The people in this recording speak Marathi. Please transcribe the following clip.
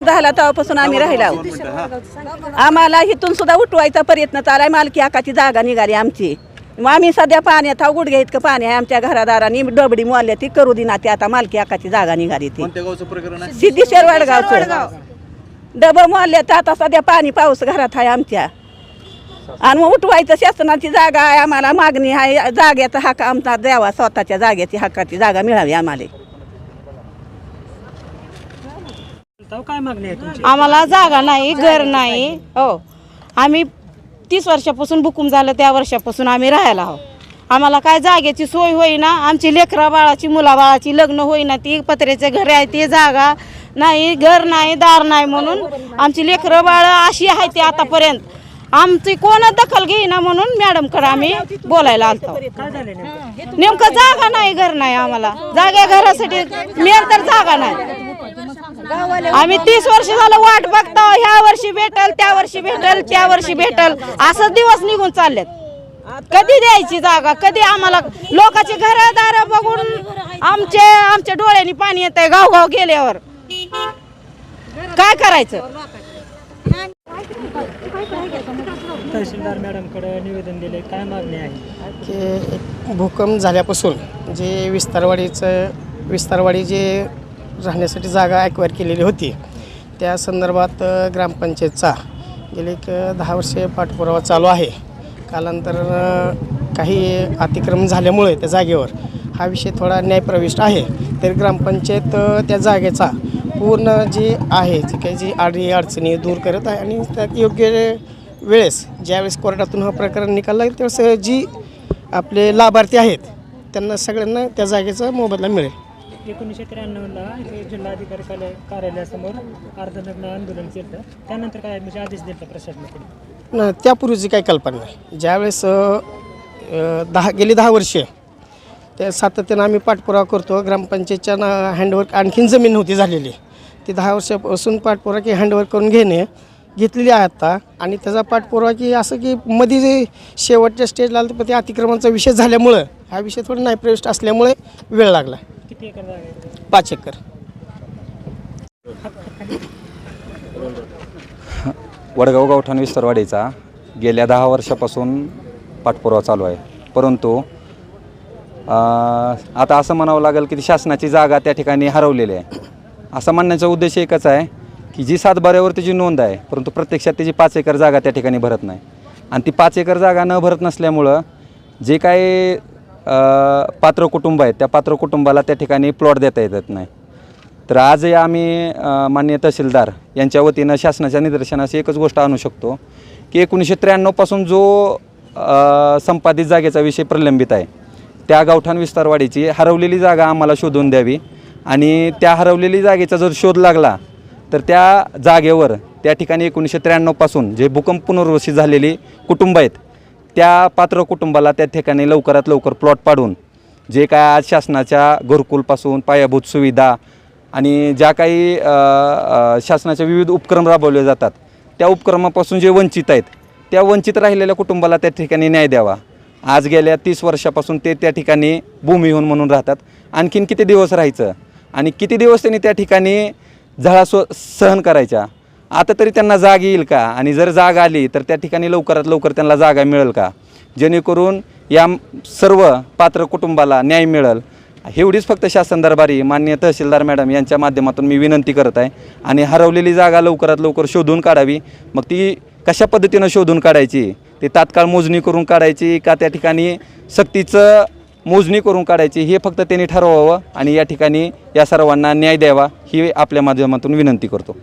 झाला तेव्हापासून आम्ही राहिला आम्हाला इथून सुद्धा उठवायचा प्रयत्न चालाय मालकी हक्काची जागा निघाली आमची मग आम्ही सध्या पाण्यात गुडघ्या इतकं पाणी आहे आमच्या घरादारांनी डबडी मोडल्या ती करू दिना ती आता मालकी हक्काची जागा निघाली ती सिद्धेश्वर वडगावचं डबं मोडल्या तर आता सध्या पाणी पाऊस घरात आहे आमच्या आणि मग उठवायचं शासनाची जागा आहे आम्हाला मागणी आहे जागेचा हक्क आमचा द्यावा स्वतःच्या जागेची हक्काची जागा मिळावी आम्हाला काय मागणी आहे तुमची? आम्हाला जागा नाही घर नाही हो आम्ही 30 वर्षापासून बुकुम झालं त्या वर्षापासून आम्ही राहायला आहो आम्हाला काय जागेची सोय होईना आमची लेकरा बाळाची मुलाबाळाची लग्न होईना ती पत्र्याचे घरे आहे ते जागा नाही घर नाही दार नाही म्हणून आमची लेकरं बाळ अशी आहे ती आतापर्यंत आमची कोण दखल घेईना म्हणून मॅडमकडे आम्ही बोलायला आलतो नेमकं जागा नाही घर नाही आम्हाला जागा घरासाठी मेन तर जागा नाही आम्ही 30 वर्ष झालं वाट बघतो ह्या वर्षी भेटल त्या वर्षी भेटल त्या वर्षी भेटल असं दिवस निघून चाललेत कधी द्यायची जागा कधी आम्हाला लोकांची घरदार बघून आमच्या डोळ्यांनी पाणी येतंय गावगाव गेल्यावर काय करायचं तहसीलदार मॅडमकडे निवेदन दिले काय मागणी आहे की भूकंप झाल्यापासून जे विस्तारवाडी जे राहण्यासाठी जागा ॲक्वायर केलेली होती त्या संदर्भात ग्रामपंचायतचा गेले एक 10 वर्षे पाठपुरावा चालू आहे कालांतर काही अतिक्रमण झाल्यामुळे त्या जागेवर हा विषय थोडा न्यायप्रविष्ट आहे तर ग्रामपंचायत त्या जागेचा पूर्ण जी आहे जी काही जी अडचणी दूर करत आहे आणि त्या योग्य वेळेस ज्यावेळेस कोर्टातून हा प्रकरण निकाल लागेल त्यावेळेस जी आपले लाभार्थी आहेत त्यांना सगळ्यांना त्या जागेचा मोबदला मिळेल 1993ला जिल्हाधिकारी कार्यालयासमोर अर्धनग्न आंदोलन केलं त्यानंतर काय म्हणजे आदेश दिला प्रशासनाकडे त्यापूर्वीची काही कल्पना नाही ज्यावेळेस गेली 10 वर्षे त्या सातत्यानं आम्ही पाठपुरावा करतो ग्रामपंचायतच्या हँडवर्क आणखीन जमीन नव्हती झालेली ती 10 वर्षापासून पाठपुरावा की हँडवर्क करून घेतलेली आहे आता आणि त्याचा पाठपुरावा की असं की मध्ये जे शेवटच्या स्टेजला आलं तर ते अतिक्रमणाचा विषय झाल्यामुळं हा विषय थोडा न्यायप्रविष्ट असल्यामुळे वेळ लागला किती एकर जागा आहे 5 एकर वडगाव गावठाण विस्तारवाडीचा गेल्या 10 वर्षापासून पाठपुरावा चालू आहे परंतु आता असं म्हणावं लागेल की शासनाची जागा त्या ठिकाणी हरवलेली आहे असं म्हणण्याचा उद्देश एकच आहे की जी 7 बाऱ्यावर त्याची नोंद आहे परंतु प्रत्यक्षात त्याची 5 एकर जागा त्या ठिकाणी भरत नाही आणि ती 5 एकर जागा न भरत नसल्यामुळं जे काही पात्र कुटुंब आहेत त्या पात्र कुटुंबाला त्या ठिकाणी प्लॉट देता येत नाही तर आज आम्ही माननीय तहसीलदार यांच्या वतीनं शासनाच्या निदर्शनास एकच गोष्ट आणू शकतो की 1993 पासून जो संपादित जागेचा विषय प्रलंबित आहे त्या गावठाण विस्तारवाडीची हरवलेली जागा आम्हाला शोधून द्यावी आणि त्या हरवलेली जागेचा जर शोध लागला तर त्या जागेवर त्या ठिकाणी 1993 पासून जे भूकंप पुनर्वसित झालेली कुटुंब आहेत त्या पात्र कुटुंबाला त्या ठिकाणी लवकरात लवकर प्लॉट पाडून जे काय आज शासनाच्या घरकुलपासून पायाभूत सुविधा आणि ज्या काही शासनाचे विविध उपक्रम राबवले जातात त्या उपक्रमापासून जे वंचित आहेत त्या वंचित राहिलेल्या कुटुंबाला त्या ठिकाणी न्याय द्यावा आज गेल्या 30 वर्षापासून ते त्या ठिकाणी भूमिहीन म्हणून राहतात आणखीन किती दिवस राहायचं आणि किती दिवस त्यांनी त्या ठिकाणी झळा सहन करायच्या आता तरी त्यांना जाग येईल का आणि जर जाग आली तर त्या ठिकाणी लवकरात लवकर त्यांना जागा मिळेल का जेणेकरून या सर्व पात्र कुटुंबाला न्याय मिळेल एवढीच फक्त शासन दरबारी माननीय तहसीलदार मॅडम यांच्या माध्यमातून मी विनंती करत आहे आणि हरवलेली जागा लवकरात लवकर शोधून काढावी मग ती कशा पद्धतीनं शोधून काढायची ते तात्काळ मोजणी करून काढायची का त्या ठिकाणी सक्तीचं मोजणी करून काढायची हे फक्त त्यांनी ठरवावं आणि या ठिकाणी या सर्वांना न्याय द्यावा ही आपल्या माध्यमातून विनंती करतो.